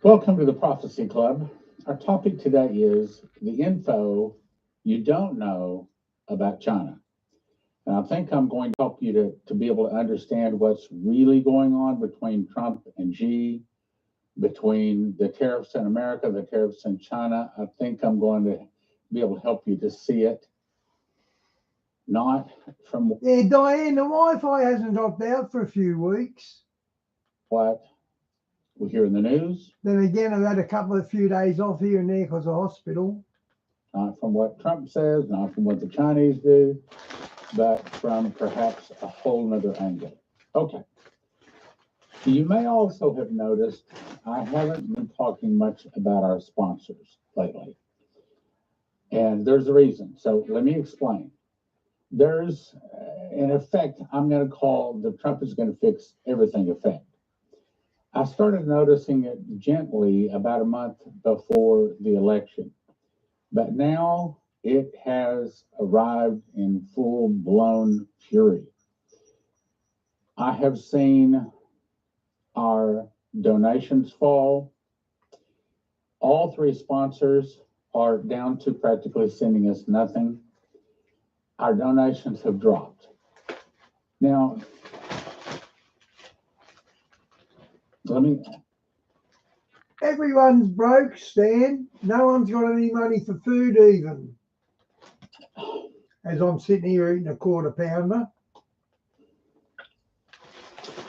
Welcome to the Prophecy Club. Our topic today is the info you don't know about China. And I think I'm going to help you to be able to understand what's really going on between Trump and Xi, between the tariffs in America, the tariffs in China. I think I'm going to be able to help you to see it, not from Yeah, Diane, the Wi-Fi hasn't dropped out for a few weeks. what we hear in the news, Then again, I've had a few days off here and there because of hospital. not from what Trump says, not from what the Chinese do, but from perhaps a whole nother angle. Okay. You may also have noticed I haven't been talking much about our sponsors lately. And there's a reason. So let me explain. There's, in effect, I'm going to call the Trump is going to fix everything effect. I started noticing it gently about a month before the election, but now it has arrived in full blown fury. I have seen our donations fall. All three sponsors are down to practically sending us nothing. Our donations have dropped. Now, Everyone's broke, Stan. No one's got any money for food even. As I'm sitting here eating a quarter pounder.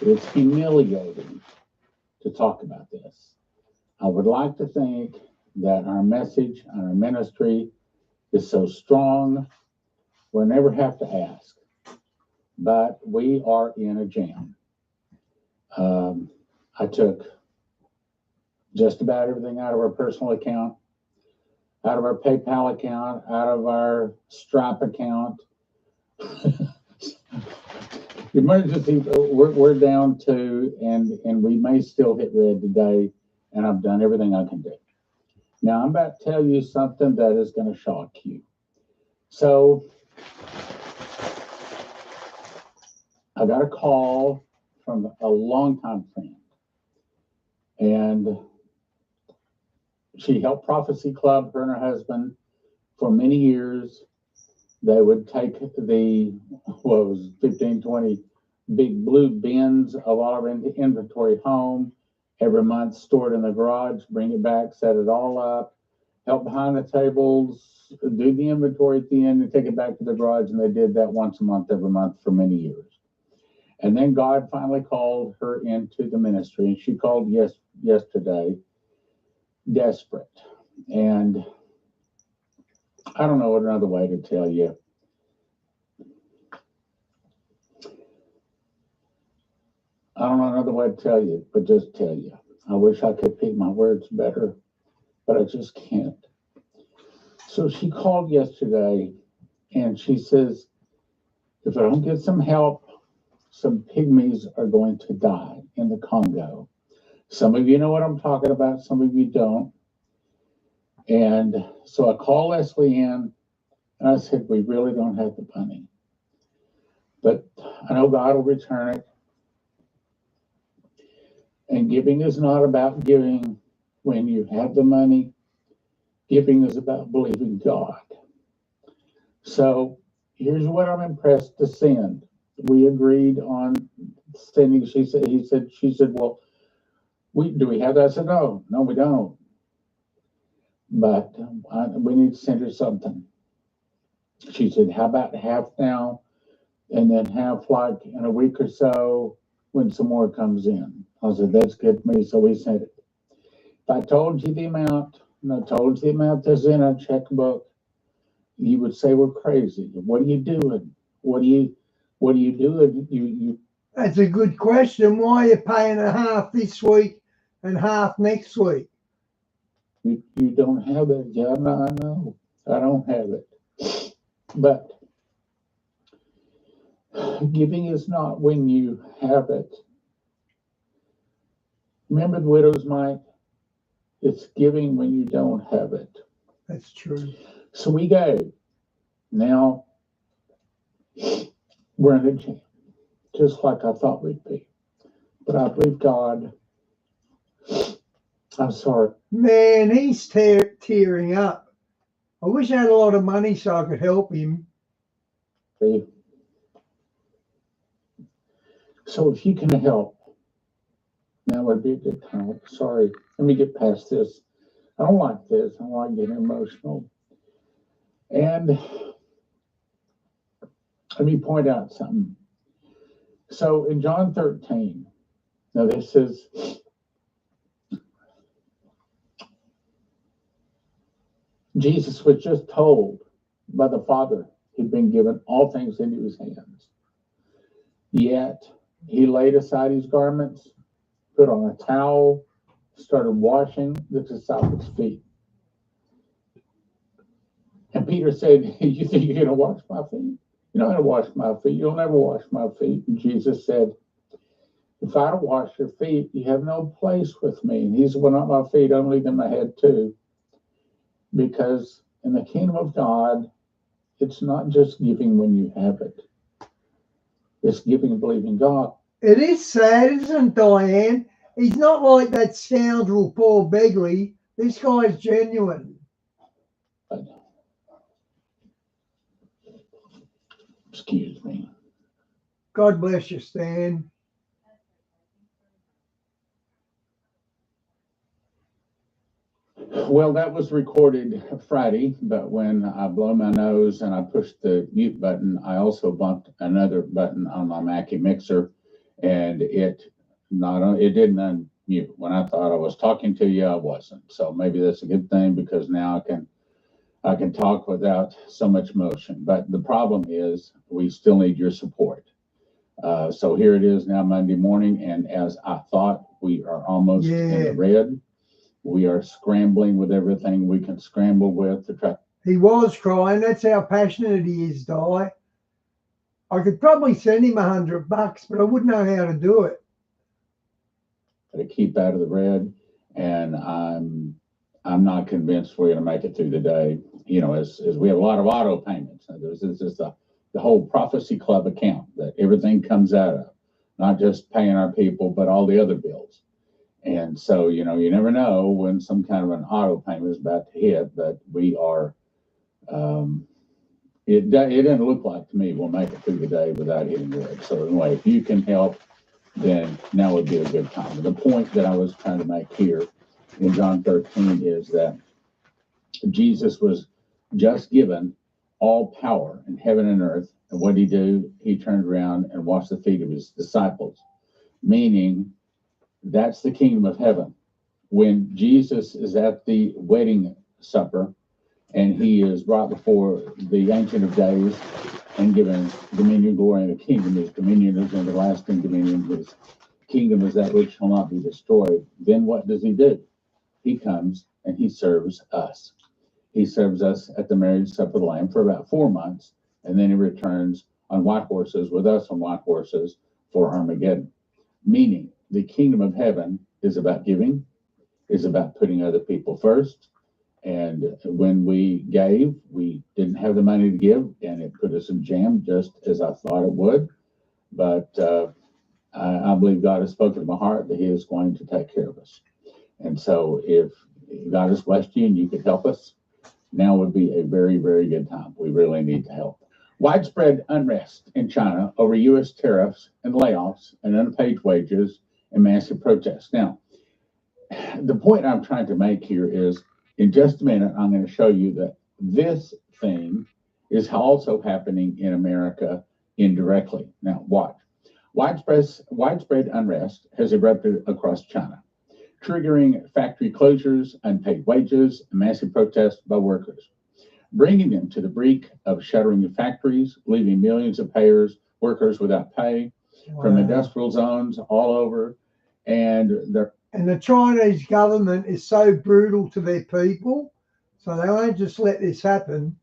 It's humiliating to talk about this. I would like to think that our message and our ministry is so strong, we'll never have to ask. But we are in a jam. I took just about everything out of our personal account, out of our PayPal account, out of our Stripe account. Emergency, we're down to, and we may still hit red today, and I've done everything I can do. Now, I'm about to tell you something that is going to shock you. So, I got a call from a longtime friend, and she helped Prophecy Club, her and her husband, for many years. They would take the, what was 15, 20 big blue bins of all our inventory home every month, store it in the garage, bring it back, set it all up, help behind the tables, do the inventory at the end, and take it back to the garage. And they did that once a month, every month for many years. And then God finally called her into the ministry, and she called yesterday, desperate. And I don't know another way to tell you. I don't know another way to tell you, but just tell you. I wish I could pick my words better, but I just can't. So she called yesterday, and she says, if I don't get some help, some pygmies are going to die in the Congo. Some of you know what I'm talking about, some of you don't. And so I called Leslie Ann, and I said, we really don't have the money, but I know God will return it. And giving is not about giving when you have the money. Giving is about believing God. So here's what I'm impressed to send. We agreed on sending. She said, well, do we have that? I said, no, we don't. But we need to send her something. She said, how about half now, and then half like in a week or so when some more comes in. I said, that's good for me. So we sent it. If I told you the amount, and I told you the amount that's in our checkbook, you would say we're crazy. What are you doing? What are you doing? You That's a good question. Why are you paying a half this week and half next week? You don't have it. Yeah, no, I know. I don't have it. But giving is not when you have it. Remember the widow's mite? It's giving when you don't have it. That's true. So we gave. Now we're in a jam, just like I thought we'd be. But I believe God I'm sorry. Man, he's tearing up. I wish I had a lot of money so I could help him. See? So if you can help, now would be a good time. Sorry, let me get past this. I don't like this. I don't like getting emotional. And let me point out something. So in John 13, now this is Jesus was just told by the Father he'd been given all things into his hands. Yet he laid aside his garments, put on a towel, started washing the disciples' feet. And Peter said, you think you're going to wash my feet? You're not going to wash my feet. You'll never wash my feet. And Jesus said, if I don't wash your feet, you have no place with me. And he said, well, not my feet, I'm leaving my head too. Because in the kingdom of God, it's not just giving when you have it. It's giving and believing God. It is sad, isn't it, Diane? He's not like that scoundrel Paul Begley. This guy's genuine. Excuse me. God bless you, Stan. Well, that was recorded Friday, but when I blow my nose and I push the mute button, I also bumped another button on my Mackie mixer, and it didn't unmute. When I thought I was talking to you, I wasn't. So maybe that's a good thing, because now I can talk without so much motion. But the problem is we still need your support. So here it is now, Monday morning, and as I thought, we are almost in the red. We are scrambling with everything we can scramble with to try. He was crying. That's how passionate he is, Di. I could probably send him $100, but I wouldn't know how to do it. To keep out of the red, and I'm not convinced we're going to make it through the day. You know, as we have a lot of auto payments. This is the whole Prophecy Club account that everything comes out of, not just paying our people, but all the other bills. And so, you know, you never know when some kind of an auto payment is about to hit, but we are, it doesn't look like to me we'll make it through the day without hitting red. So anyway, if you can help, then now would be a good time. And the point that I was trying to make here in John 13 is that Jesus was just given all power in heaven and earth. And what did he do? He turned around and washed the feet of his disciples, meaning that's the kingdom of heaven. When Jesus is at the wedding supper and he is brought before the Ancient of Days and given dominion, glory, and a kingdom. His dominion is an everlasting dominion. His kingdom is that which shall not be destroyed. Then what does he do? He comes and he serves us. He serves us at the marriage supper of the Lamb for about 4 months, and then he returns on white horses with us on white horses for Armageddon. Meaning, the kingdom of heaven is about giving, is about putting other people first. And when we gave, we didn't have the money to give, and it put us in jam, just as I thought it would. But I believe God has spoken to my heart that he is going to take care of us. And so if God has blessed you and you could help us, now would be a very, very good time. We really need to help. Widespread unrest in China over U.S. tariffs and layoffs and unpaid wages and massive protests. Now, the point I'm trying to make here is, in just a minute, I'm going to show you that this thing is also happening in America indirectly. Now, watch. Widespread unrest has erupted across China, triggering factory closures, unpaid wages, and massive protests by workers, bringing them to the brink of shuttering the factories, leaving millions of workers without pay. Wow. From industrial zones all over. And the Chinese government is so brutal to their people, so they won't just let this happen.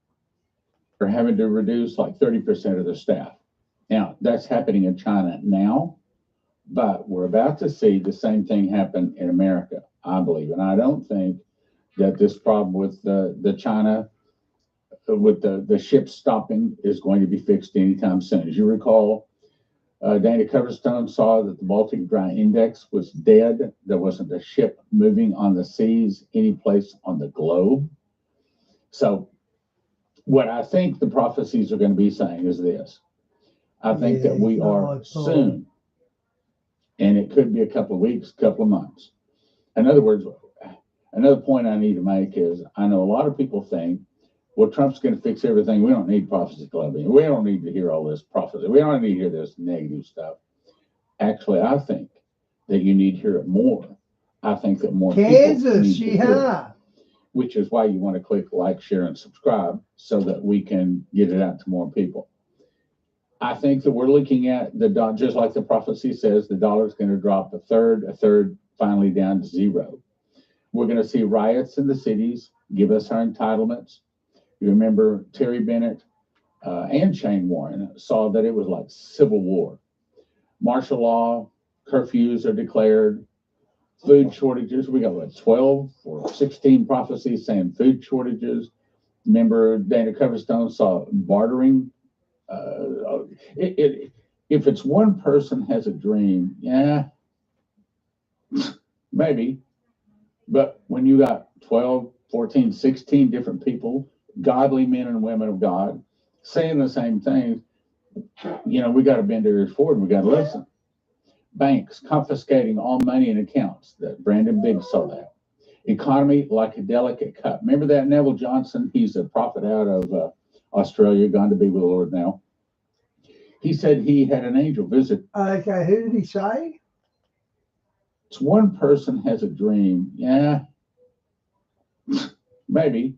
They're having to reduce like 30% of their staff. Now, that's happening in China now, but we're about to see the same thing happen in America, I believe. And I don't think that this problem with the China, with the ships stopping, is going to be fixed anytime soon. As you recall, Dana Coverstone saw that the Baltic Dry Index was dead. There wasn't a ship moving on the seas any place on the globe. So what I think the prophecies are going to be saying is this. I think that we are soon, and it could be a couple of weeks, couple of months. In other words, another point I need to make is I know a lot of people think, well, Trump's going to fix everything. We don't need prophecy clubbing. We don't need to hear all this prophecy. We don't need to hear this negative stuff. Actually, I think that you need to hear it more. I think that more Kansas, people need to hear yeah. it, which is why you want to click like, share, and subscribe so that we can get it out to more people. I think that we're looking at the dollar, just like the prophecy says, the dollar is going to drop a third, finally down to zero. We're going to see riots in the cities, give us our entitlements. You remember Terry Bennett and Shane Warren saw that it was like civil war. Martial law, curfews are declared, food shortages. We got what, 12 or 16 prophecies saying food shortages. Remember Dana Coverstone saw bartering. If it's one person has a dream, yeah, maybe. But when you got 12, 14, 16 different people, godly men and women of God, saying the same thing, you know, we got to bend our ears forward. We got to listen. Banks confiscating all money and accounts. That Brandon Biggs saw that. Economy like a delicate cup. Remember that Neville Johnson? He's a prophet out of Australia, gone to be with the Lord now. He said he had an angel visit. Okay, who did he say? It's one person has a dream, yeah, maybe.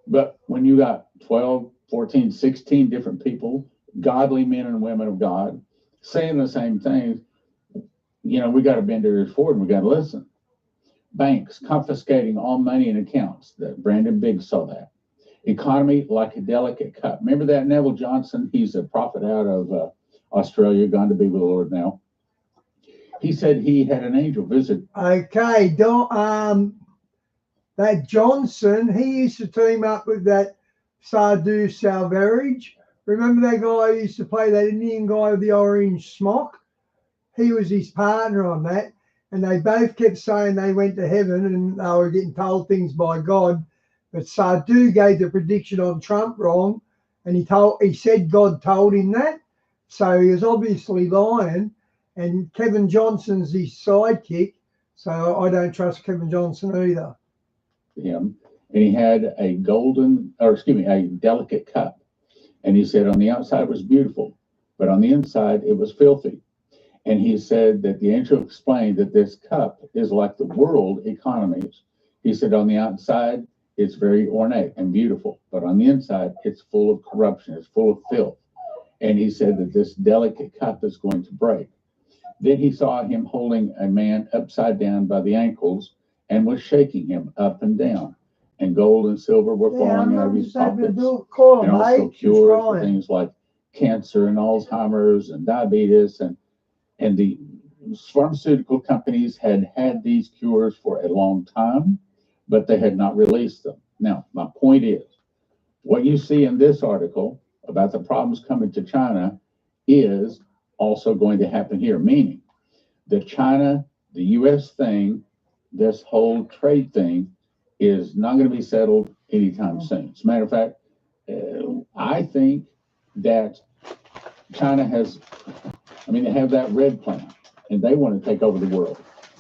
But when you got 12, 14, 16 different people, godly men and women of God, saying the same things, you know, we got to bend our ears forward and we got to listen. Banks confiscating all money and accounts. That Brandon Biggs saw that. Economy like a delicate cup. Remember that Neville Johnson? He's a prophet out of Australia, gone to be with the Lord now. He said he had an angel visit. Okay, that Johnson, he used to team up with that Sadhu Salvarage. Remember that guy who used to play, that Indian guy with the orange smock? He was his partner on that. And they both kept saying they went to heaven and they were getting told things by God. But Sadhu gave the prediction on Trump wrong. And he said God told him that. So he was obviously lying. And Kevin Johnson's his sidekick. So I don't trust Kevin Johnson either. Him, and he had a delicate cup. And he said on the outside it was beautiful, but on the inside it was filthy. And he said that the angel explained that this cup is like the world economies. He said on the outside it's very ornate and beautiful, but on the inside it's full of corruption, it's full of filth. And he said that this delicate cup is going to break. Then he saw him holding a man upside down by the ankles and was shaking him up and down. And gold and silver were falling out of his pockets. And also cures for things like cancer and Alzheimer's and diabetes. And the pharmaceutical companies had these cures for a long time, but they had not released them. Now, my point is, what you see in this article about the problems coming to China is also going to happen here, meaning the China, the U.S. thing, this whole trade thing is not going to be settled anytime soon. As a matter of fact, I think that China they have that red plan and they want to take over the world.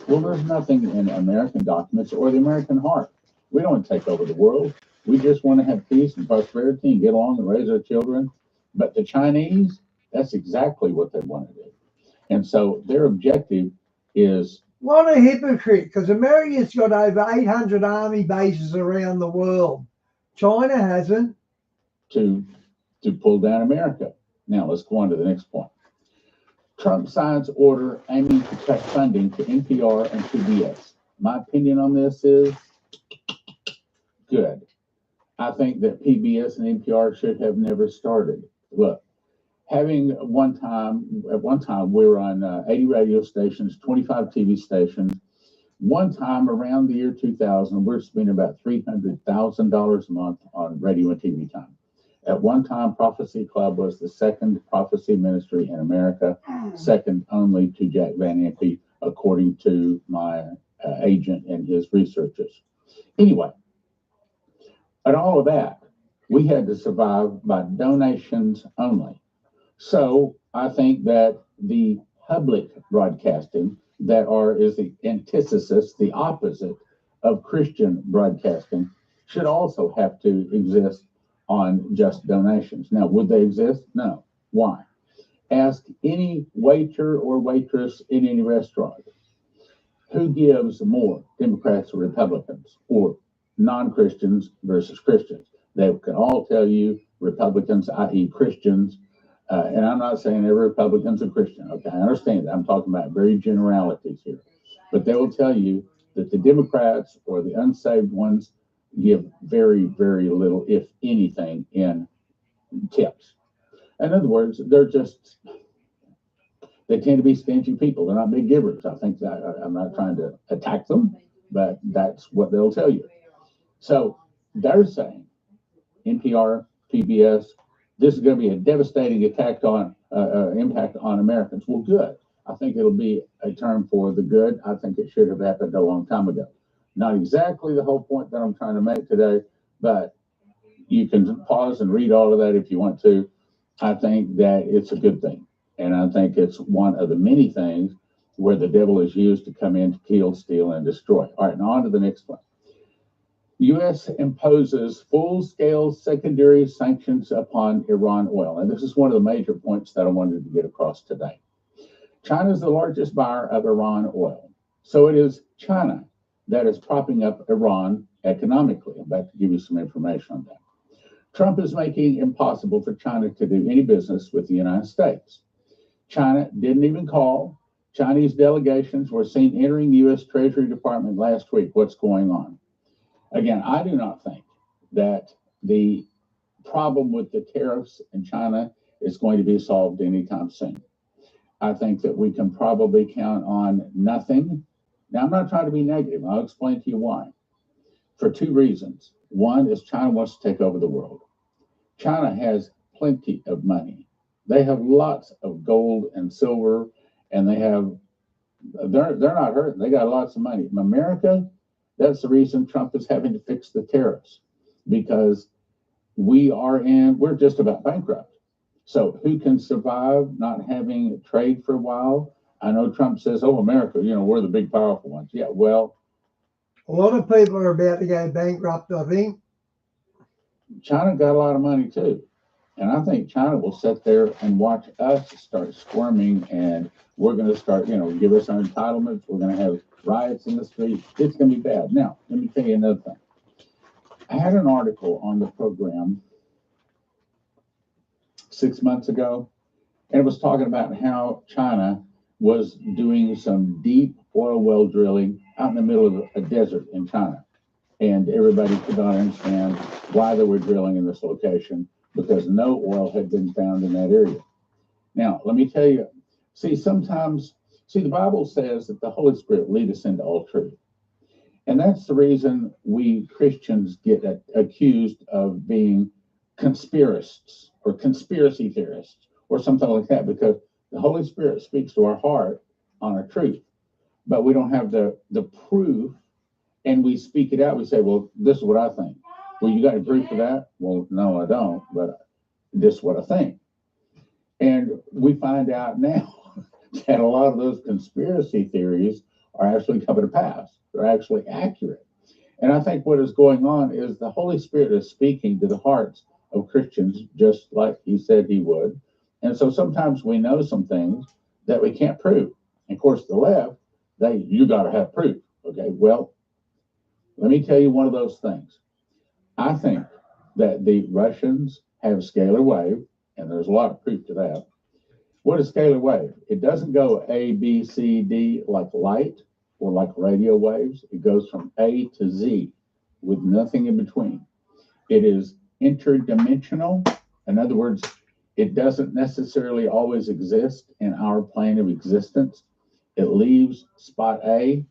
Well, there's nothing in American documents or the American heart. We don't want to take over the world. We just want to have peace and prosperity and get along and raise our children. But the Chinese, that's exactly what they want to do. And so their objective is... What a hypocrite, because America's got over 800 army bases around the world. China hasn't. To pull down America. Now, let's go on to the next point. Trump signs order aiming to cut funding to NPR and PBS. My opinion on this is good. I think that PBS and NPR should have never started. Look, at one time, we were on 80 radio stations, 25 TV stations. One time around the year 2000, we're spending about $300,000 a month on radio and TV time. At one time, Prophecy Club was the second prophecy ministry in America, second only to Jack Van Impe, according to my agent and his researchers. Anyway, and all of that, we had to survive by donations only. So I think that the public broadcasting is the antithesis, the opposite of Christian broadcasting, should also have to exist on just donations. Now, would they exist? No. Why? Ask any waiter or waitress in any restaurant, who gives more, Democrats or Republicans, or non-Christians versus Christians? They can all tell you Republicans, i.e. Christians, and I'm not saying every Republican's a Christian. Okay, I understand that. I'm talking about very generalities here. But they will tell you that the Democrats or the unsaved ones give very, very little, if anything, in tips. In other words, they tend to be stingy people. They're not big givers. I think that I'm not trying to attack them, but that's what they'll tell you. So they're saying, NPR, PBS, this is going to be a devastating impact on Americans. Well, good. I think it'll be a term for the good. I think it should have happened a long time ago. Not exactly the whole point that I'm trying to make today, but you can pause and read all of that if you want to. I think that it's a good thing. And I think it's one of the many things where the devil is used to come in to kill, steal, and destroy. All right, now on to the next one. The U.S. imposes full-scale secondary sanctions upon Iran oil. And this is one of the major points that I wanted to get across today. China is the largest buyer of Iran oil. So it is China that is propping up Iran economically. I'm about to give you some information on that. Trump is making it impossible for China to do any business with the United States. China didn't even call. Chinese delegations were seen entering the U.S. Treasury Department last week. What's going on? Again, I do not think that the problem with the tariffs in China is going to be solved anytime soon. I think that we can probably count on nothing. Now, I'm not trying to be negative. I'll explain to you why. For two reasons. One is China wants to take over the world. China has plenty of money. They have lots of gold and silver, and they're not hurting. They got lots of money. In America, that's the reason Trump is having to fix the tariffs, because we're just about bankrupt. So who can survive not having trade for a while? I know Trump says, oh, America, we're the big powerful ones. Yeah, well, a lot of people are about to go bankrupt, I think. China got a lot of money too. And I think China will sit there and watch us start squirming, and we're going to start, give us our entitlements. We're going to have riots in the street. It's going to be bad. Now, let me tell you another thing. I had an article on the program 6 months ago, and it was talking about how China was doing some deep oil well drilling out in the middle of a desert in China. And everybody could not understand why they were drilling in this location, because no oil had been found in that area. Now, let me tell you, the Bible says that the Holy Spirit lead us into all truth. And that's the reason we Christians get accused of being conspiracists or conspiracy theorists or something like that, because the Holy Spirit speaks to our heart on a truth, but we don't have the proof, and we speak it out. We say, well, this is what I think. Well, you got any proof of that? Well, no, I don't, but this is what I think. And we find out now that a lot of those conspiracy theories are actually coming to pass. They're actually accurate. And I think what is going on is the Holy Spirit is speaking to the hearts of Christians, just like he said he would. And so sometimes we know some things that we can't prove. And of course, the left, you got to have proof. Okay, well, let me tell you one of those things. I think that the Russians have scalar wave, and there's a lot of proof to that. What is scalar wave? It doesn't go A, B, C, D like light or like radio waves. It goes from A to Z with nothing in between. It is interdimensional. In other words, it doesn't necessarily always exist in our plane of existence. It leaves spot A,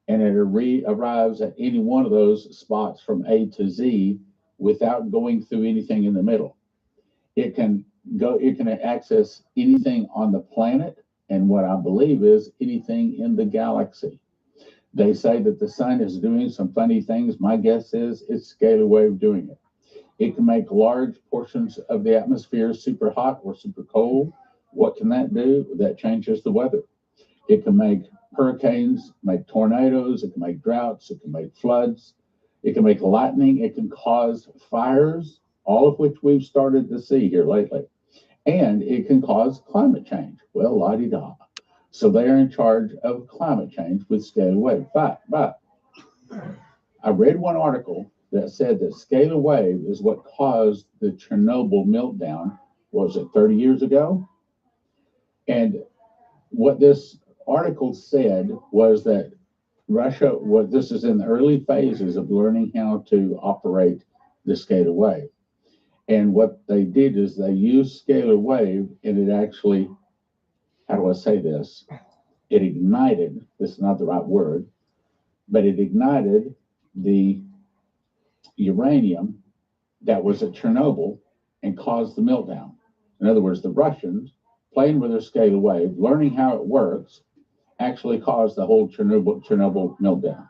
and it arrives at any one of those spots from A to Z without going through anything in the middle. It can it can access anything on the planet, and what I believe is anything in the galaxy. They say that the sun is doing some funny things. My guess is it's scalar wave doing it. It can make large portions of the atmosphere super hot or super cold. What can that do? That changes the weather. It can make hurricanes, make tornadoes, it can make droughts, it can make floods, it can make lightning, it can cause fires, all of which we've started to see here lately. And it can cause climate change. Well, la-di-da. So they are in charge of climate change with scalar wave. But I read one article that said that scalar wave is what caused the Chernobyl meltdown. Was it 30 years ago? And what this article said was that Russia, this is in the early phases of learning how to operate the scalar wave. And what they did is they used scalar wave, and it actually, how do I say this? It ignited, this is not the right word, but it ignited the uranium that was at Chernobyl and caused the meltdown. In other words, the Russians, playing with their scalar wave, learning how it works, actually caused the whole Chernobyl meltdown.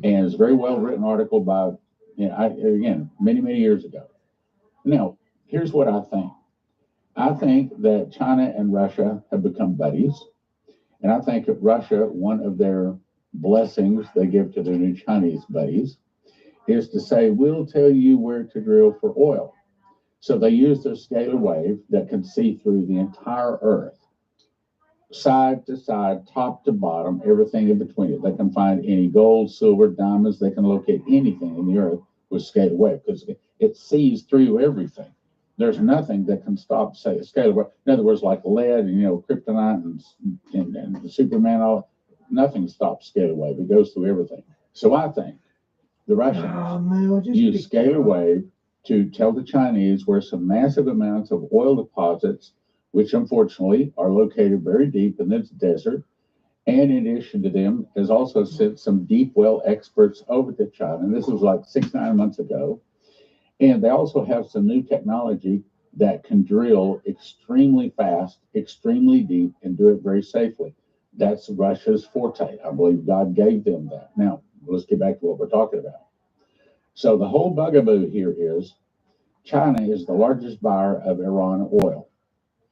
And it's a very well written article by, again, many years ago. Now, here's what I think. I think that China and Russia have become buddies. And I think that Russia, one of their blessings they give to their new Chinese buddies, is to say, we'll tell you where to drill for oil. So they use their scalar wave that can see through the entire Earth, side to side, top to bottom, everything in between it. They can find any gold, silver, diamonds. They can locate anything in the Earth with scalar wave because it sees through everything. There's nothing that can stop, say, a scalar wave. In other words, like lead and, kryptonite and Superman, nothing stops scalar wave. It goes through everything. So I think the Russians use scalar wave to tell the Chinese where some massive amounts of oil deposits, which unfortunately are located very deep in the desert. And in addition to them, has also sent some deep well experts over to China. And this was like 6-9 months ago. And they also have some new technology that can drill extremely fast, extremely deep, and do it very safely. That's Russia's forte. I believe God gave them that. Now, let's get back to what we're talking about. So the whole bugaboo here is China is the largest buyer of Iran oil.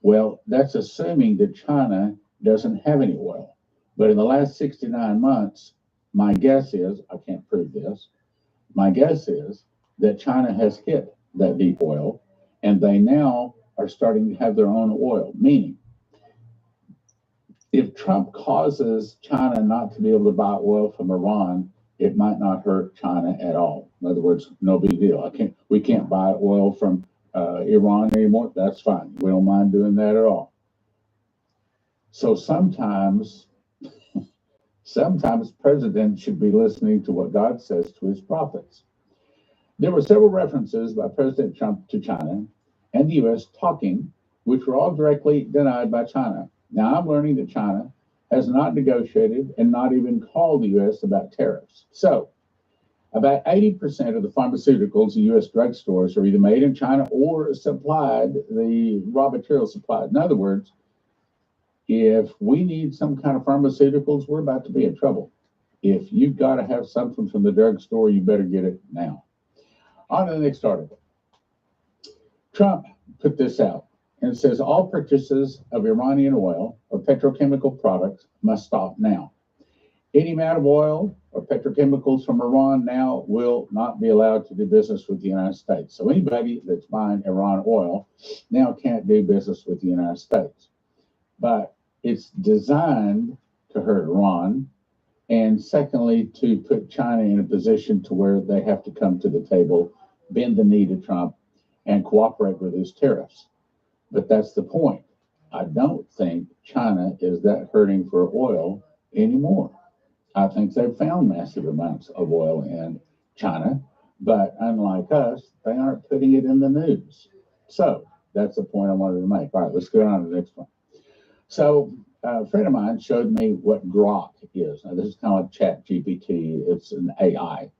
Well, that's assuming that China doesn't have any oil. But in the last 69 months, my guess is, I can't prove this, my guess is that China has hit that deep oil, and they now are starting to have their own oil. Meaning, if Trump causes China not to be able to buy oil from Iran, it might not hurt China at all. In other words, no big deal. We can't buy oil from Iran anymore. That's fine. We don't mind doing that at all. So sometimes presidents should be listening to what God says to his prophets. There were several references by President Trump to China and the U.S. talking, which were all directly denied by China. Now, I'm learning that China has not negotiated and not even called the U.S. about tariffs. So, about 80% of the pharmaceuticals in U.S. drugstores are either made in China or supplied, the raw material supplied. In other words, if we need some kind of pharmaceuticals, we're about to be in trouble. If you've got to have something from the drugstore, you better get it now. On to the next article. Trump put this out and says all purchases of Iranian oil or petrochemical products must stop now. Any amount of oil or petrochemicals from Iran now will not be allowed to do business with the United States. So anybody that's buying Iran oil now can't do business with the United States. But it's designed to hurt Iran, and secondly, to put China in a position to where they have to come to the table, bend the knee to Trump, and cooperate with his tariffs. But that's the point. I don't think China is that hurting for oil anymore. I think they've found massive amounts of oil in China, but unlike us, they aren't putting it in the news. So that's the point I wanted to make. All right, let's go on to the next one. So a friend of mine showed me what Grok is. Now, this is kind of like ChatGPT. It's an AI.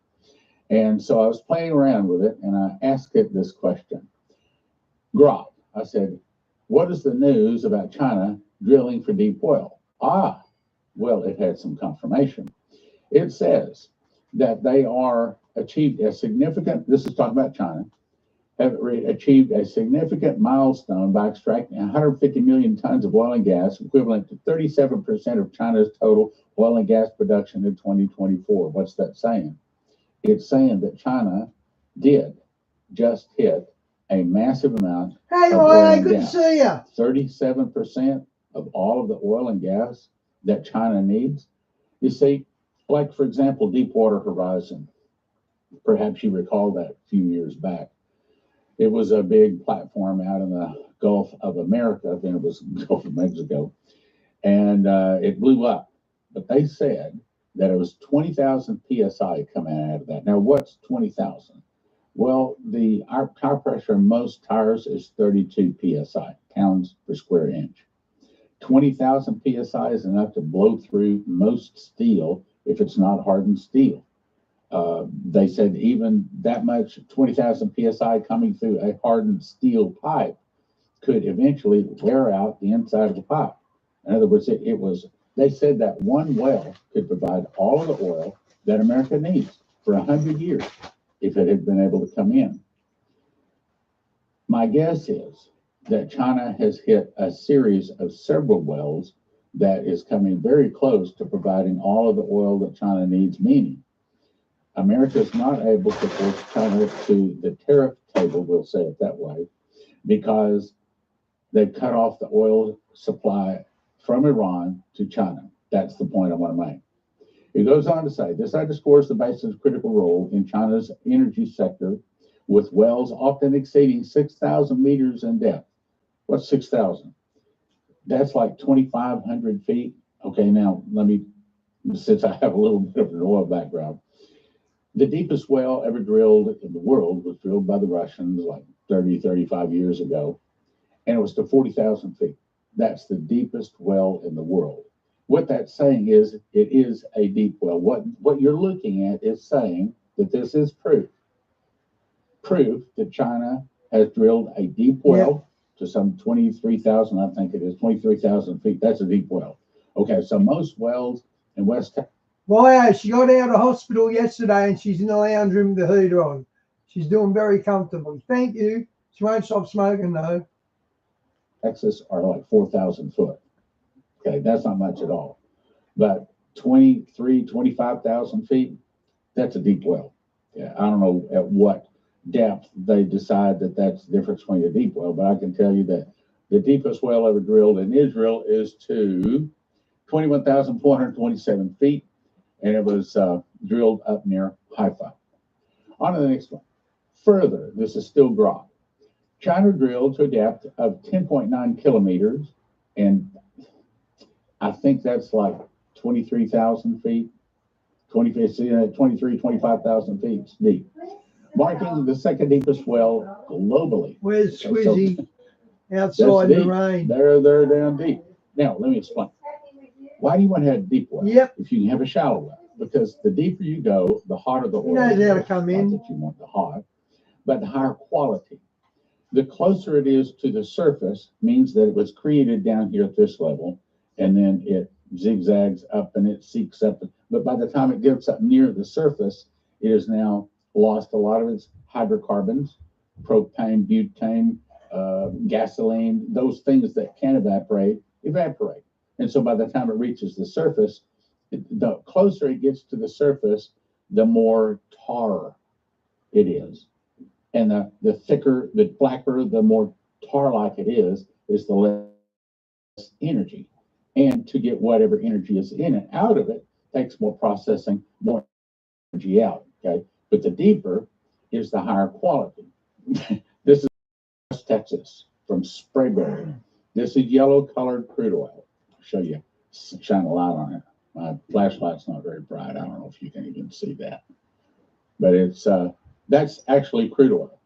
And so I was playing around with it, and I asked it this question. Grok. I said, what is the news about China drilling for deep oil? Ah, well, it had some confirmation. It says that they are achieved a significant, this is talking about China, have achieved a significant milestone by extracting 150 million tons of oil and gas, equivalent to 37% of China's total oil and gas production in 2024. What's that saying? It's saying that China did just hit a massive amount Hey, of oil Roy, and good to gas. see you. 37% of all of the oil and gas that China needs. You see, like for example, Deepwater Horizon. Perhaps you recall that a few years back. It was a big platform out in the Gulf of America, then it was Gulf of Mexico, and it blew up. But they said that it was 20,000 psi coming out of that. Now, what's 20,000? Well, our tire pressure in most tires is 32 psi, pounds per square inch. 20,000 psi is enough to blow through most steel if it's not hardened steel. They said even that much, 20,000 psi coming through a hardened steel pipe could eventually wear out the inside of the pipe. In other words, they said that one well could provide all of the oil that America needs for 100 years if it had been able to come in. My guess is that China has hit a series of several wells that is coming very close to providing all of the oil that China needs, meaning America is not able to force China to the tariff table, we'll say it that way, because they've cut off the oil supply from Iran to China. That's the point I want to make. It goes on to say, this underscores the basin's critical role in China's energy sector, with wells often exceeding 6,000 meters in depth. What's 6,000? That's like 2,500 feet. Okay, now since I have a little bit of an oil background, the deepest well ever drilled in the world was drilled by the Russians like 30, 35 years ago, and it was to 40,000 feet. That's the deepest well in the world. What that's saying is it is a deep well. What you're looking at is saying that this is proof that China has drilled a deep well to some 23,000, I think it is, 23,000 feet. That's a deep well. Okay, so most wells in West Texas. Why, she got out of hospital yesterday and she's in the lounge room with the heater on. She's doing very comfortably. Thank you. She won't stop smoking though. Texas are like 4,000 foot. Okay, that's not much at all. But 25,000 feet, that's a deep well. Yeah, I don't know at what depth they decide that that's the difference between a deep well, but I can tell you that the deepest well ever drilled in Israel is to 21,427 feet, and it was drilled up near Haifa. On to the next one. Further, this is still Grok. China drilled to a depth of 10.9 kilometers, and I think that's like 23,000 feet, 25,000 feet deep, marking the second deepest well globally. Where's Squizzy? Outside in the rain. They're down deep. Now, let me explain. Why do you want to have a deep well? Yep. If you can have a shallow well? Because the deeper you go, the hotter the oil. He knows how to come in. Not that you want the hot, but the higher quality. The closer it is to the surface means that it was created down here at this level, and then it zigzags up and it seeks up. But by the time it gets up near the surface, it has now lost a lot of its hydrocarbons, propane, butane, gasoline, those things that can evaporate. And so by the time it reaches the surface, the closer it gets to the surface, the more tar it is. And the thicker, the blacker, the more tar-like it is the less energy. And to get whatever energy is in it out of it takes more processing, more energy out. Okay, but the deeper is the higher quality. This is West Texas from Sprayberry. This is yellow-colored crude oil. I'll show you, shine a light on it. My flashlight's not very bright. I don't know if you can even see that, but it's that's actually crude oil,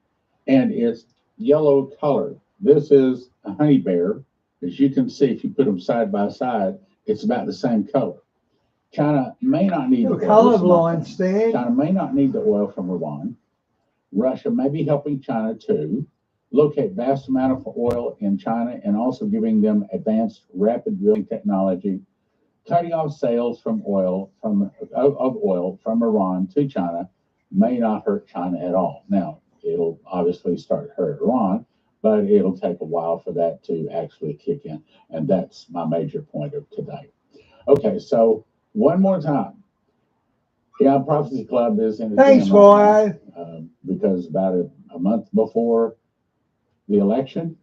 and it's yellow colored. This is a honey bear. As you can see, if you put them side by side, it's about the same color. China may not need the oil. Colorblind, Stan. China may not need the oil from Iran. Russia may be helping China too, locate vast amount of oil in China and also giving them advanced rapid drilling technology, cutting off sales from oil of oil from Iran to China may not hurt China at all. Now, it'll obviously start to hurt Iran, but it'll take a while for that to actually kick in. And that's my major point of today. Okay, so one more time. Yeah, Prophecy Club is in a Thanks, dilemma, boy. because about a month before the election,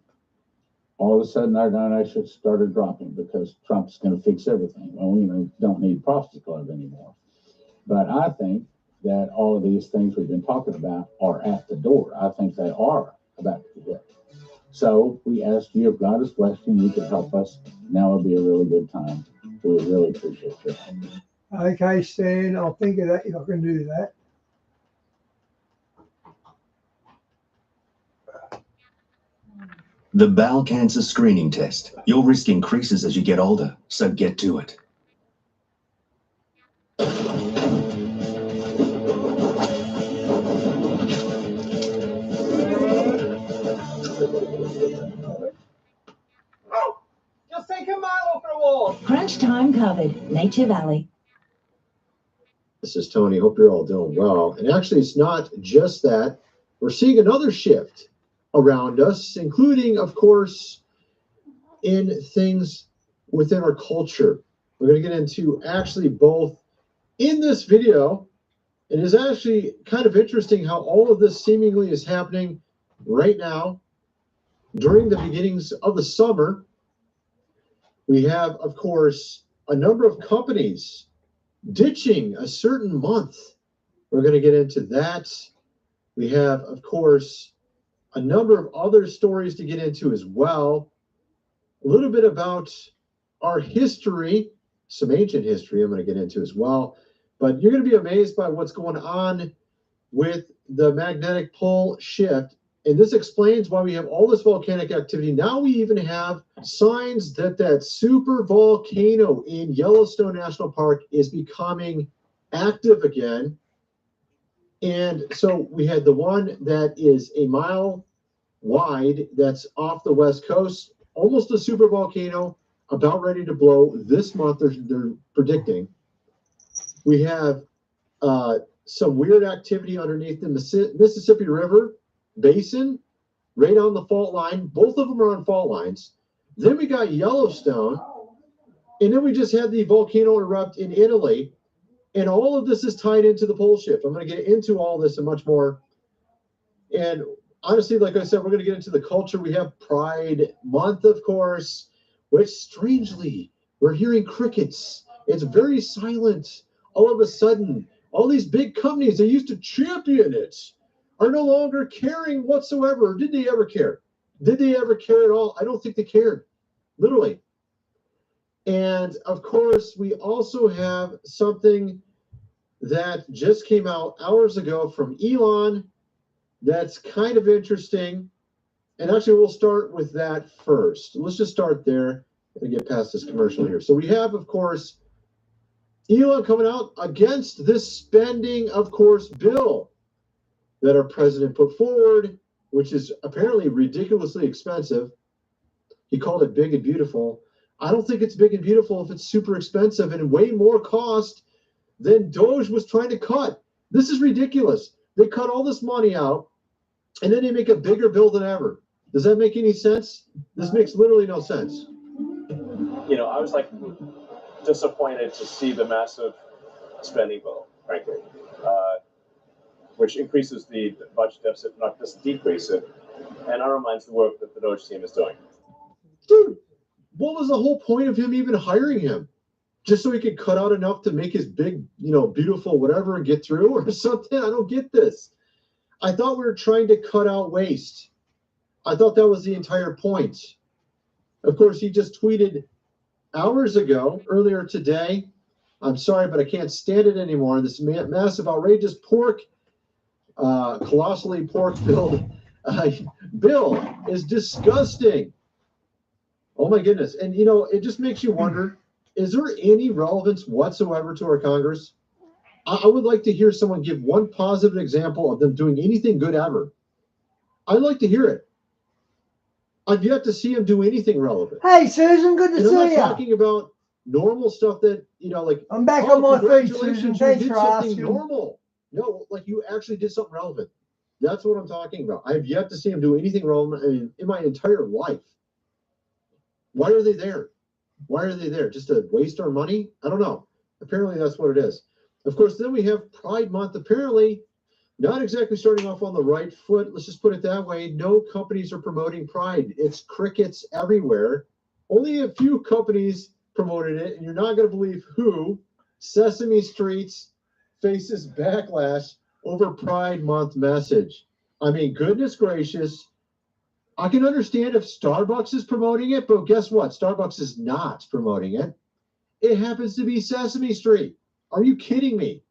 all of a sudden our donations started dropping because Trump's going to fix everything. Well, we don't need Prophecy Club anymore. But I think that all of these things we've been talking about are at the door. I think they are about to be hit. So we ask you, if God is blessing, you can help us. Now would be a really good time. We really appreciate your help. Okay, Stan, I'll think of that if I can do that. The bowel cancer screening test. Your risk increases as you get older, so get to it. Just take a mile off the wall. Crunch time covered. Nature Valley. This is Tony. Hope you're all doing well. And actually, it's not just that. We're seeing another shift around us, including, of course, in things within our culture. We're going to get into actually both in this video. It is actually kind of interesting how all of this seemingly is happening right now during the beginnings of the summer. We have, of course, a number of companies ditching a certain month. We're going to get into that. We have, of course, a number of other stories to get into as well. A little bit about our history, some ancient history I'm going to get into as well. But you're going to be amazed by what's going on with the magnetic pole shift. And this explains why we have all this volcanic activity. Now we even have signs that that super volcano in Yellowstone National Park is becoming active again. And so we had the one that is a mile wide that's off the west coast, almost a super volcano, about ready to blow this month, they're predicting. We have some weird activity underneath the Mississippi River Basin, right on the fault line. Both of them are on fault lines. Then we got Yellowstone, and then we just had the volcano erupt in Italy, and all of this is tied into the pole shift. I'm going to get into all this and much more. And honestly, like I said, we're going to get into the culture. We have Pride Month, of course, which strangely, we're hearing crickets. It's very silent. All of a sudden, all these big companies that used to champion it are no longer caring whatsoever. Or did they ever care? Did they ever care at all? I don't think they cared, literally. And of course, we also have something that just came out hours ago from Elon that's kind of interesting. And actually, we'll start with that first. Let's just start there and get past this commercial here. So we have, of course, Elon coming out against this spending, of course, bill that our president put forward, which is apparently ridiculously expensive. He called it big and beautiful. I don't think it's big and beautiful if it's super expensive and way more cost than Doge was trying to cut. This is ridiculous. They cut all this money out, and then they make a bigger bill than ever. Does that make any sense? This makes literally no sense. You know, I was like disappointed to see the massive spending bill, frankly, which increases the budget deficit, not just decrease it, and undermines the work that the Doge team is doing. Dude, what was the whole point of him even hiring him? Just so he could cut out enough to make his big, beautiful whatever and get through or something? I don't get this. I thought we were trying to cut out waste. I thought that was the entire point. Of course, he just tweeted hours ago, earlier today, I'm sorry, but I can't stand it anymore. This massive, outrageous colossally pork-filled bill is disgusting. Oh my goodness. And it just makes you wonder, is there any relevance whatsoever to our Congress? I would like to hear someone give one positive example of them doing anything good ever. I'd like to hear it. I've yet to see him do anything relevant. Hey, Susan, good to And I'm not see you. talking about normal stuff that, like, I'm back oh, on my feet, congratulations, Susan. you Thanks did for something asking. normal. No, like you actually did something relevant. That's what I'm talking about. I've yet to see him do anything relevant in my entire life. Why are they there? Why are they there? Just to waste our money? I don't know. Apparently that's what it is. Of course, then we have Pride Month. Apparently, not exactly starting off on the right foot. Let's just put it that way. No companies are promoting Pride. It's crickets everywhere. Only a few companies promoted it, and you're not going to believe who. Sesame Street's faces backlash over Pride Month message. I mean, goodness gracious. I can understand if Starbucks is promoting it, but guess what? Starbucks is not promoting it. It happens to be Sesame Street. Are you kidding me?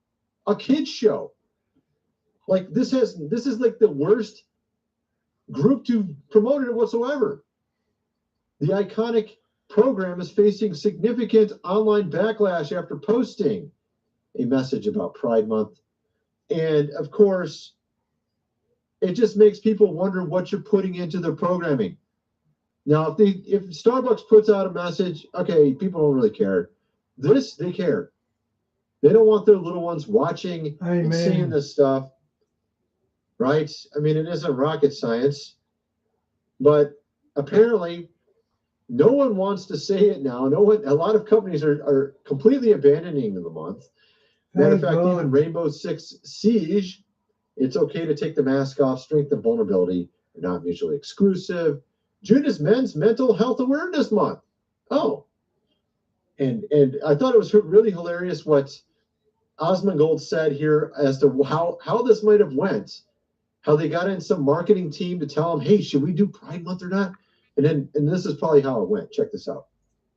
A kids show. Like this is like the worst group to promote it whatsoever. The iconic program is facing significant online backlash after posting a message about Pride Month. And of course, it just makes people wonder what you're putting into their programming. Now, if Starbucks puts out a message, okay, people don't really care. This, they care. They don't want their little ones watching and seeing this stuff, right? I mean, it isn't rocket science, but apparently no one wants to say it now. No one. A lot of companies are completely abandoning the month. Matter of fact, even Rainbow Six Siege, it's okay to take the mask off. Strength and vulnerability are not mutually exclusive. June is Men's Mental Health Awareness Month. Oh, and I thought it was really hilarious what Osmongold said here as to how this might have went. How they got in some marketing team to tell them, hey, should we do Pride Month or not? And this is probably how it went. Check this out.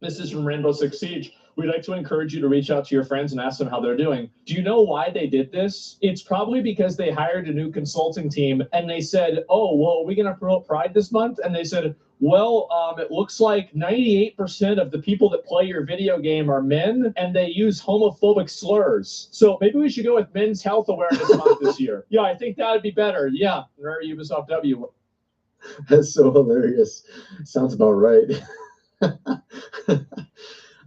This is from Rainbow Six Siege. We'd like to encourage you to reach out to your friends and ask them how they're doing. Do you know why they did this? It's probably because they hired a new consulting team and they said, oh, well, are we going to promote Pride this month? And they said, well, it looks like 98% of the people that play your video game are men and they use homophobic slurs. So maybe we should go with Men's Health Awareness Month this year. Yeah, I think that would be better. Yeah, remember Ubisoft W. That's so hilarious. Sounds about right.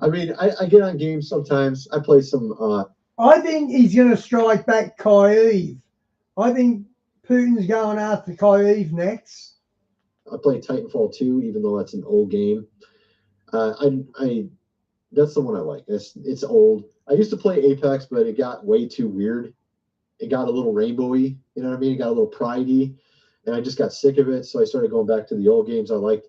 I mean, I get on games sometimes. I play some. I think he's going to strike back Kyiv. I think Putin's going after Kyiv next. I play Titanfall 2, even though that's an old game. That's the one I like. It's old. I used to play Apex, but it got way too weird. It got a little rainbowy. You know what I mean? It got a little pridey, and I just got sick of it. So I started going back to the old games I liked.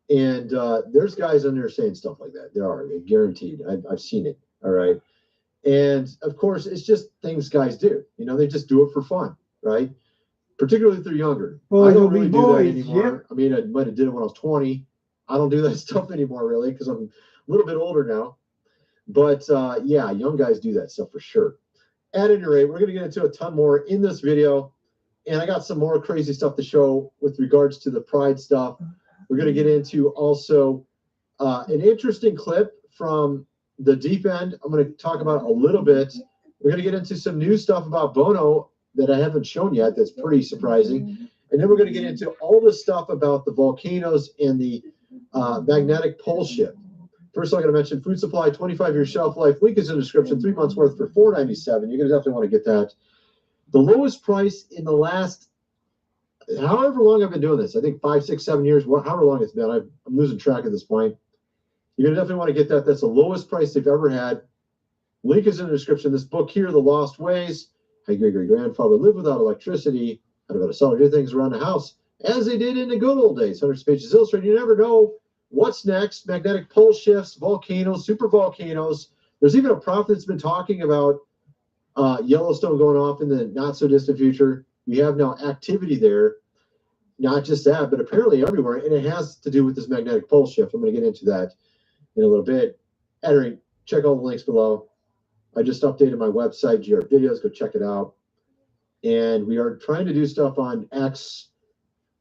And there's guys on there saying stuff like that. There are, guaranteed. I've seen it. All right. And of course, it's just things guys do. You know, they just do it for fun, right? Particularly if they're younger. I don't really do that anymore. Yep. I mean, I might have did it when I was 20. I don't do that stuff anymore, really, because I'm a little bit older now. But yeah, young guys do that stuff for sure. At any rate, we're going to get into a ton more in this video. And I got some more crazy stuff to show with regards to the Pride stuff. We're going to get into also an interesting clip from the deep end. I'm going to talk about a little bit. We're going to get into some new stuff about Bono that I haven't shown yet. That's pretty surprising. And then we're going to get into all the stuff about the volcanoes and the magnetic pole shift. First, I'm going to mention Food Supply, 25-year shelf life. Link is in the description. 3 months worth for $4.97. You're going to definitely want to get that. The lowest price in the last, however long I've been doing this, I think 5, 6, 7 years, however long it's been. I'm losing track at this point. You're going to definitely want to get that. That's the lowest price they've ever had. Link is in the description. This book here, The Lost Ways, how your great-grandfather lived without electricity, how to sell your things around the house, as they did in the good old days. 100 pages illustrated. You never know what's next. Magnetic pole shifts, volcanoes, super volcanoes. There's even a prophet that's been talking about Yellowstone going off in the not-so-distant future. We have now activity there. Not just that, but apparently everywhere. And it has to do with this magnetic pole shift. I'm going to get into that in a little bit. Anyway, check all the links below. I just updated my website, GR Videos. Go check it out. And we are trying to do stuff on X.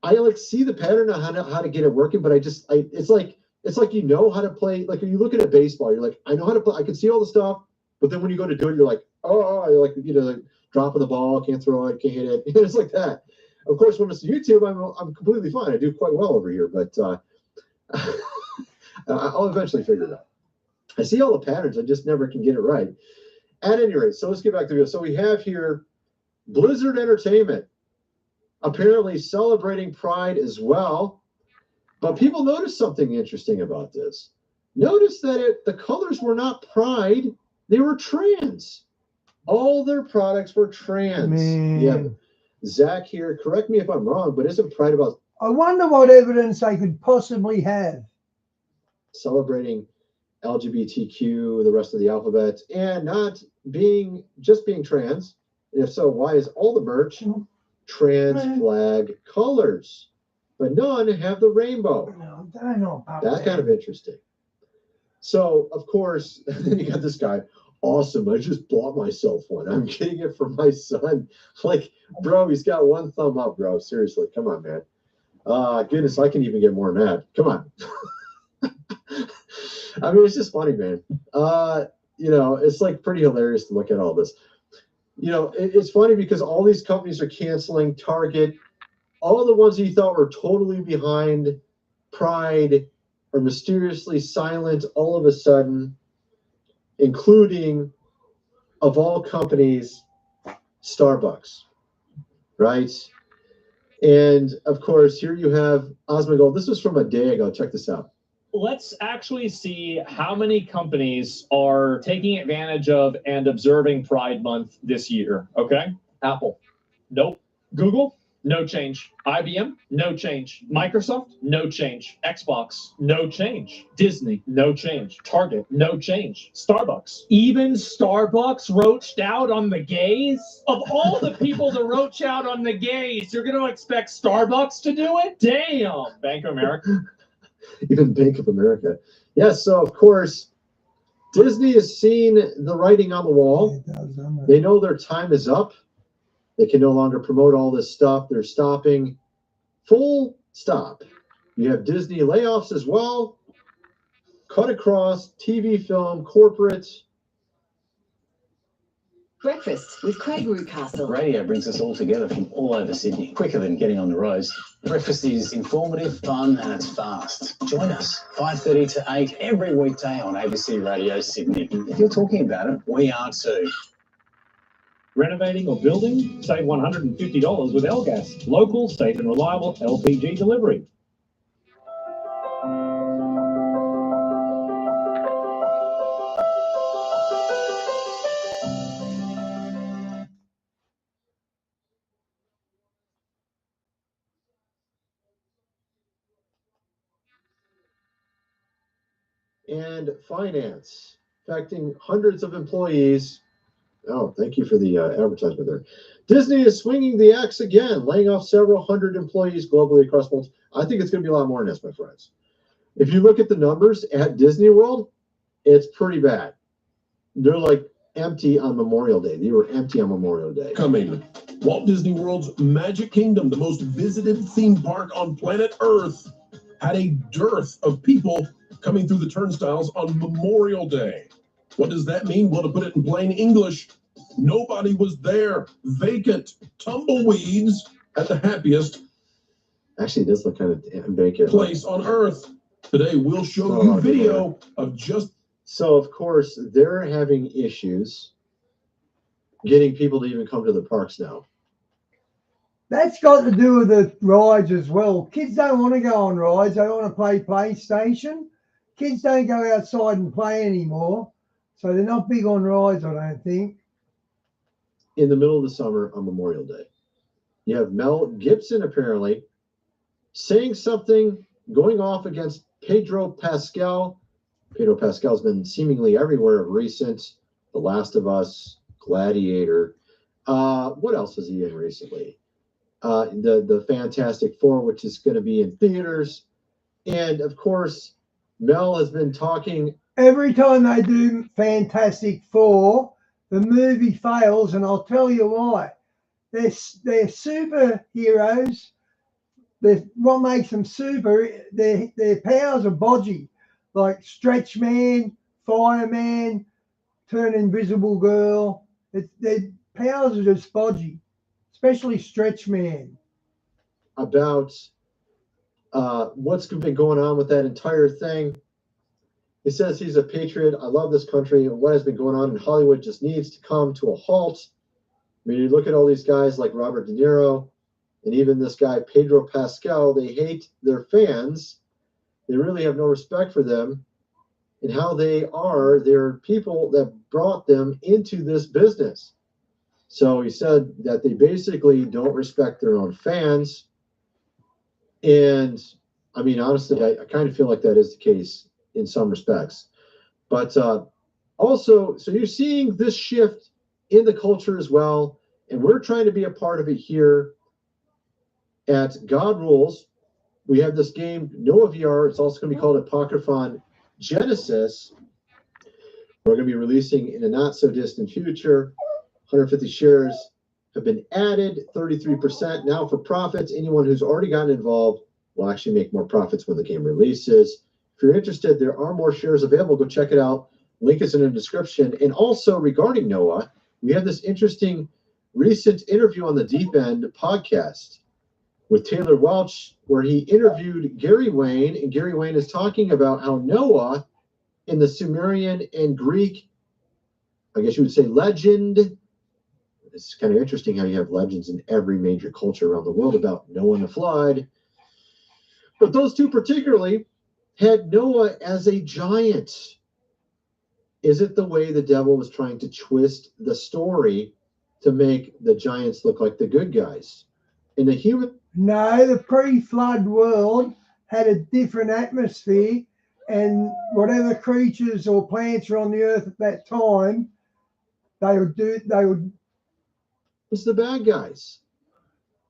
I like see the pattern on how to get it working, but it's like you know how to play. Like when you look at baseball, you're like, I know how to play. I can see all the stuff, but then when you go to do it, you're like, oh, you're like, like dropping the ball, can't throw it, can't hit it. It's like that. Of course, when it's YouTube, I'm completely fine. I do quite well over here, but I'll eventually figure it out. I see all the patterns. I just never can get it right. At any rate, so let's get back to the video. So we have here Blizzard Entertainment apparently celebrating Pride as well. But people noticed something interesting about this. Notice that the colors were not Pride, they were trans. All their products were trans. Man. Yeah. Zach here, correct me if I'm wrong, but isn't Pride about I wonder what evidence they could possibly have. celebrating LGBTQ, the rest of the alphabet, and not being trans? And if so, why is all the merch trans flag colors, but none have the rainbow? No, I don't know about That's kind of interesting. So, of course, then you got this guy. Awesome. I just bought myself one. I'm getting it for my son. Like, bro, he's got one thumb up, bro. Seriously. Come on, man. Goodness, I can even get more than that. Come on. I mean, it's just funny, man. It's like pretty hilarious to look at all this. It's funny because all these companies are canceling. Target, all the ones that you thought were totally behind Pride are mysteriously silent all of a sudden, including, of all companies, Starbucks, right? And of course, here you have Osmongold. This was from a day ago. Check this out. Let's actually see how many companies are taking advantage of and observing Pride Month this year. Okay. Apple, nope. Google, no change. IBM, no change. Microsoft, no change. Xbox, no change. Disney, no change. Target, no change. Starbucks. Even Starbucks roached out on the gays? Of all the people to roach out on the gays, you're going to expect Starbucks to do it? Damn. Bank of America. Even Bank of America. Yes, so of course, Disney has seen the writing on the wall. They know their time is up. They can no longer promote all this stuff. They're stopping. Full stop. You have Disney layoffs as well. Cut across TV, film, corporate. Breakfast with Craig Rucastle. Radio brings us all together from all over Sydney, quicker than getting on the roads. Breakfast is informative, fun, and it's fast. Join us, 5:30 to 8 every weekday on ABC Radio Sydney. If you're talking about it, we are too. Renovating or building? Save $150 with Elgas. Local, safe and reliable LPG delivery. And finance, affecting hundreds of employees. Oh, thank you for the advertisement there. Disney is swinging the axe again, laying off several hundred employees globally across multiple. I think it's going to be a lot more than this, my friends. If you look at the numbers at Disney World, it's pretty bad. They're like empty on Memorial Day. They were empty on Memorial Day. Coming. Walt Disney World's Magic Kingdom, the most visited theme park on planet Earth, had a dearth of people coming through the turnstiles on Memorial Day. What does that mean? Well, to put it in plain English, nobody was there. Vacant. Tumbleweeds at the happiest Actually, it does look kind of vacant. place on Earth. Today, we'll show you video of just... So, of course, they're having issues getting people to even come to the parks now. That's got to do with the rides as well. Kids don't want to go on rides. They want to play PlayStation. Kids don't go outside and play anymore. So they're not big on rides, I don't think. In the middle of the summer on Memorial Day, you have Mel Gibson apparently saying something, going off against Pedro Pascal. Pedro Pascal's been seemingly everywhere of recent. The Last of Us, Gladiator. What else was he in recently? The Fantastic Four, which is going to be in theaters. And of course, Mel has been talking. Every time they do Fantastic Four, the movie fails, and I'll tell you why. They're superheroes. What makes them super, their powers are bodgy, like Stretch Man, Fireman, Turn Invisible Girl. Their powers are just bodgy, especially Stretch Man. about what's been going on with that entire thing. He says he's a patriot. I love this country. And what has been going on in Hollywood just needs to come to a halt. I mean, you look at all these guys like Robert De Niro and even this guy, Pedro Pascal, they hate their fans. They really have no respect for them and how they are. They're people that brought them into this business. So he said that they basically don't respect their own fans. And I mean, honestly, I kind of feel like that is the case in some respects. But also, so you're seeing this shift in the culture as well. And we're trying to be a part of it here at God Rules. We have this game, Noah VR. It's also going to be called Apocryphon Genesis. We're going to be releasing in a not so distant future. 150 shares have been added, 33% now for profits. Anyone who's already gotten involved will actually make more profits when the game releases. If you're interested, there are more shares available. Go check it out. Link is in the description. And also regarding Noah, we have this interesting recent interview on the Deep End podcast with Taylor Welch, where he interviewed Gary Wayne, and Gary Wayne is talking about how Noah in the Sumerian and Greek, I guess you would say legend. It's kind of interesting how you have legends in every major culture around the world about Noah and the flood. But those two particularly had Noah as a giant. Is it the way the devil was trying to twist the story to make the giants look like the good guys? In the human... No, the pre-flood world had a different atmosphere, and whatever creatures or plants were on the earth at that time, they would was the bad guys.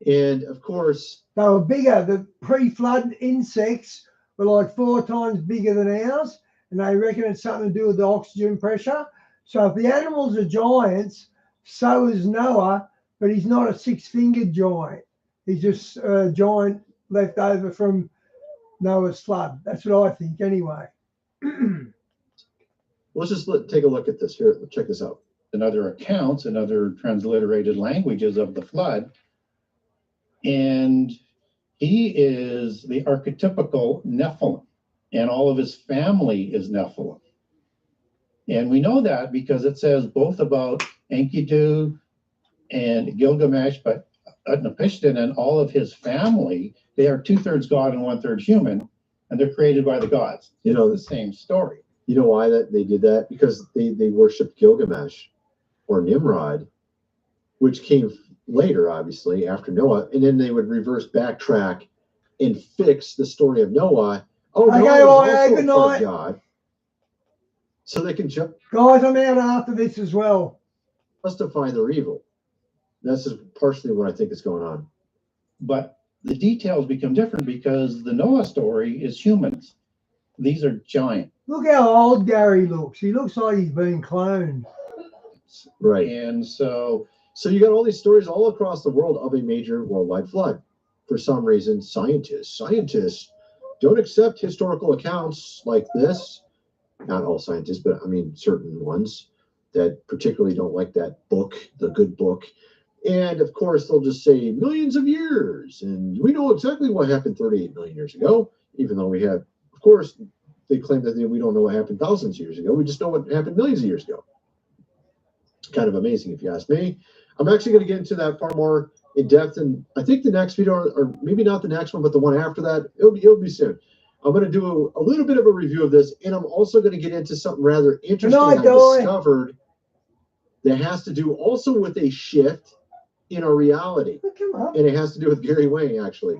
And of course, they were bigger. The pre-flood insects were like 4 times bigger than ours, and they reckon it's something to do with the oxygen pressure. So if the animals are giants, so is Noah, but he's not a 6-fingered giant. He's just a giant left over from Noah's flood. That's what I think anyway. Let's just take a look at this here. Check this out. In other accounts and other transliterated languages of the flood. And he is the archetypical Nephilim, and all of his family is Nephilim. And we know that because it says both about Enkidu and Gilgamesh, but Utnapishtim and all of his family, they are 2/3 God and 1/3 human, and they're created by the gods. You know, the same story. You know why that they did that? Because they worshiped Gilgamesh or Nimrod, which came later, obviously, after Noah, and then they would reverse backtrack and fix the story of Noah. Oh, Okay, Noah was well, also good a part night. of God. So they can Guys, I'm out after this as well. justify their evil. That's just partially what I think is going on. But the details become different because the Noah story is humans. These are giant. Look how old Gary looks. He looks like he's been cloned. Right. And so you got all these stories all across the world of a major worldwide flood. For some reason, scientists don't accept historical accounts like this. Not all scientists, but I mean certain ones that particularly don't like that book, the good book. And of course, they'll just say millions of years. And we know exactly what happened 38 million years ago, even though we have, of course, they claim that we don't know what happened thousands of years ago. We just know what happened millions of years ago. Kind of amazing, if you ask me. I'm actually going to get into that far more in depth. And I think the next video, or maybe not the next one, but the one after that, it'll be soon. I'm going to do a little bit of a review of this. And I'm also going to get into something rather interesting I discovered that has to do also with a shift in our reality. And it has to do with Gary Wayne, actually.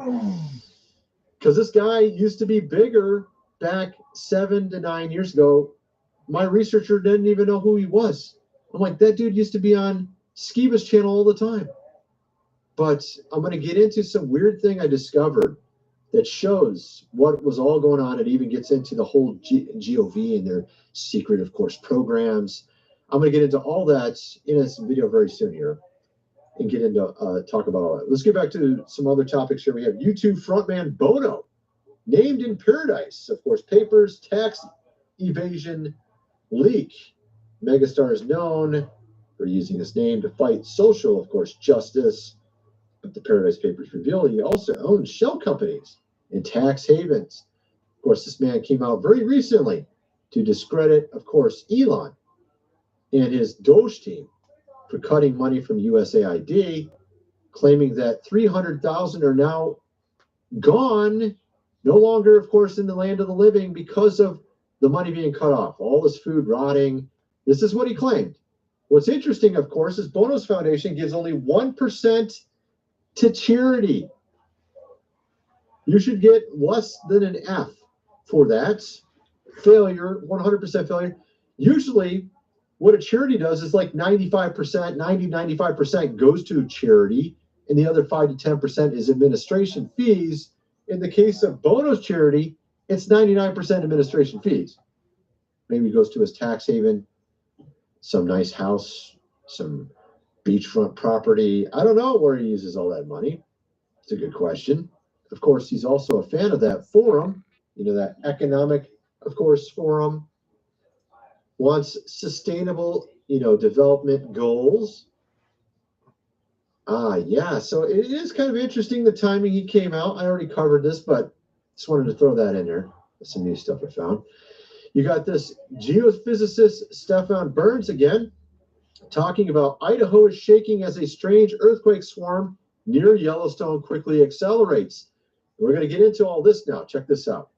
Because this guy used to be bigger back 7 to 9 years ago. My researcher didn't even know who he was. I'm like, that dude used to be on Skiba's channel all the time. But I'm going to get into some weird thing I discovered that shows what was all going on. It even gets into the whole GOV and their secret, of course, programs. I'm going to get into all that in this video very soon here and get into talk about all that. Let's get back to some other topics here. We have YouTube frontman Bono named in paradise. Of course, papers, tax evasion, leak. Megastar is known for using his name to fight social, of course, justice. But the Paradise Papers reveal he also owns shell companies in tax havens. Of course, this man came out very recently to discredit, of course, Elon and his Doge team for cutting money from USAID, claiming that 300,000 are now gone, no longer, of course, in the land of the living because of the money being cut off, all this food rotting. This is what he claimed. What's interesting, of course, is Bono's Foundation gives only 1% to charity. You should get less than an F for that. Failure, 100% failure. Usually, what a charity does is like 95%, 95% goes to charity, and the other 5 to 10% is administration fees. In the case of Bono's charity, it's 99% administration fees. Maybe it goes to his tax haven, some nice house, some beachfront property. I don't know where he uses all that money. It's a good question. Of course, he's also a fan of that forum, that economic, of course, forum. Wants sustainable, development goals. Yeah, so it is kind of interesting the timing he came out. I already covered this, but just wanted to throw that in there. Some new stuff I found. You got this geophysicist Stefan Burns again, talking about Idaho is shaking as a strange earthquake swarm near Yellowstone quickly accelerates. We're going to get into all this now. Check this out.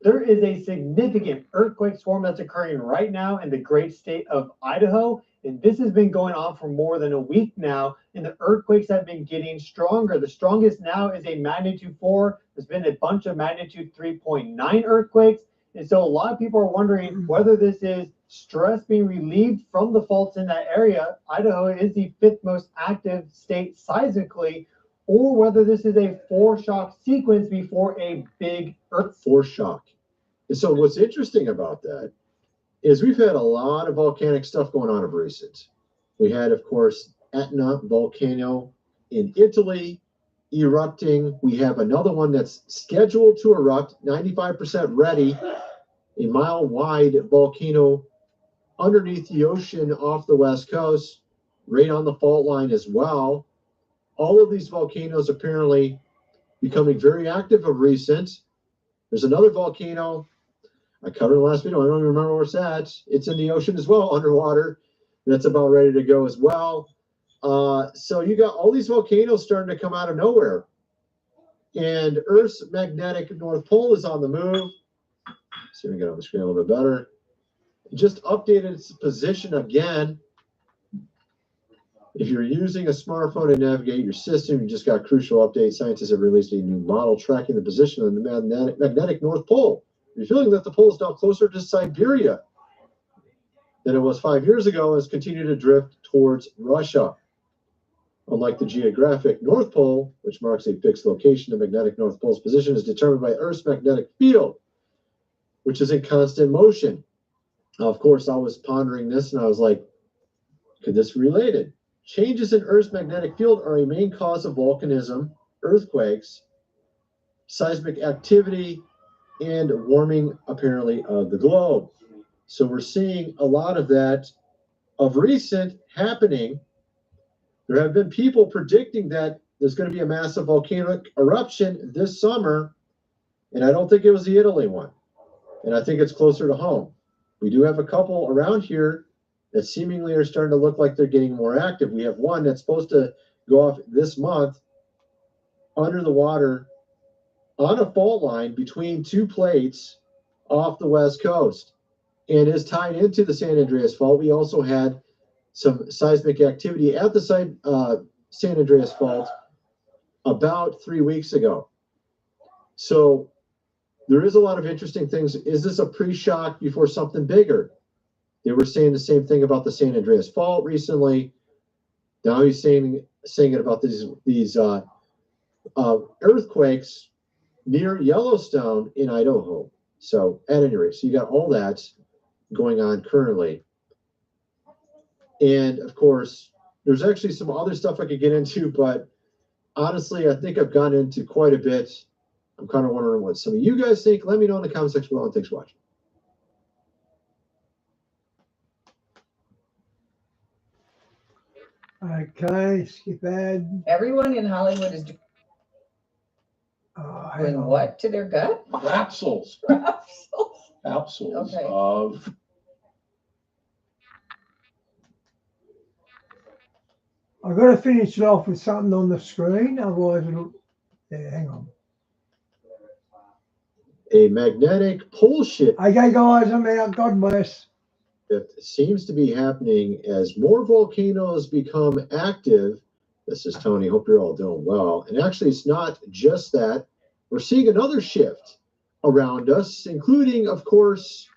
There is a significant earthquake swarm that's occurring right now in the great state of Idaho, and this has been going on for more than a week now, and the earthquakes have been getting stronger. The strongest now is a magnitude 4. There's been a bunch of magnitude 3.9 earthquakes, and so a lot of people are wondering whether this is stress being relieved from the faults in that area. Idaho is the 5th most active state seismically, or whether this is a foreshock sequence before a big earth. Foreshock. And so what's interesting about that is we've had a lot of volcanic stuff going on of recent. We had, of course, Etna volcano in Italy erupting. We have another one that's scheduled to erupt, 95% ready, a mile-wide volcano underneath the ocean off the west coast, right on the fault line as well. All of these volcanoes apparently becoming very active of recent. There's another volcano I covered in the last video. I don't even remember where it's at. It's in the ocean as well, underwater. That's about ready to go as well. So you got all these volcanoes starting to come out of nowhere. And Earth's magnetic North Pole is on the move. See if we can get on the screen a little bit better. It just updated its position again. If you're using a smartphone to navigate your system, you just got crucial updates. Scientists have released a new model tracking the position of the magnetic North Pole, revealing that the pole is now closer to Siberia than it was 5 years ago and has continued to drift towards Russia. Unlike the geographic North Pole, which marks a fixed location, the magnetic North Pole's position is determined by Earth's magnetic field, which is in constant motion. Now, of course, I was pondering this and I was like, could this be related? Changes in Earth's magnetic field are a main cause of volcanism, earthquakes, seismic activity, and warming, apparently, of the globe. So we're seeing a lot of that of recent happening. There have been people predicting that there's going to be a massive volcanic eruption this summer, and I don't think it was the Italy one. And I think it's closer to home. We do have a couple around here that seemingly are starting to look like they're getting more active. We have one that's supposed to go off this month under the water on a fault line between two plates off the west coast and is tied into the San Andreas Fault. We also had some seismic activity at the San Andreas Fault about 3 weeks ago. So there is a lot of interesting things. Is this a pre-shock before something bigger? They were saying the same thing about the San Andreas Fault recently. Now he's saying it about these earthquakes near Yellowstone in Idaho. So at any rate, so you got all that going on currently. And of course, there's actually some other stuff I could get into, but honestly, I think I've gone into quite a bit. I'm kind of wondering what some of you guys think. Let me know in the comment section below, and thanks for watching. Okay, skip ad. Everyone in Hollywood is Hang doing on. what to their gut? Capsules. Capsules Okay. of I've got to finish it off with something on the screen, otherwise it'll. Yeah, hang on. A magnetic pole shift Okay, guys, I'm out. God bless. seems to be happening as more volcanoes become active. This is Tony. Hope you're all doing well. And actually, it's not just that. We're seeing another shift around us, including, of course,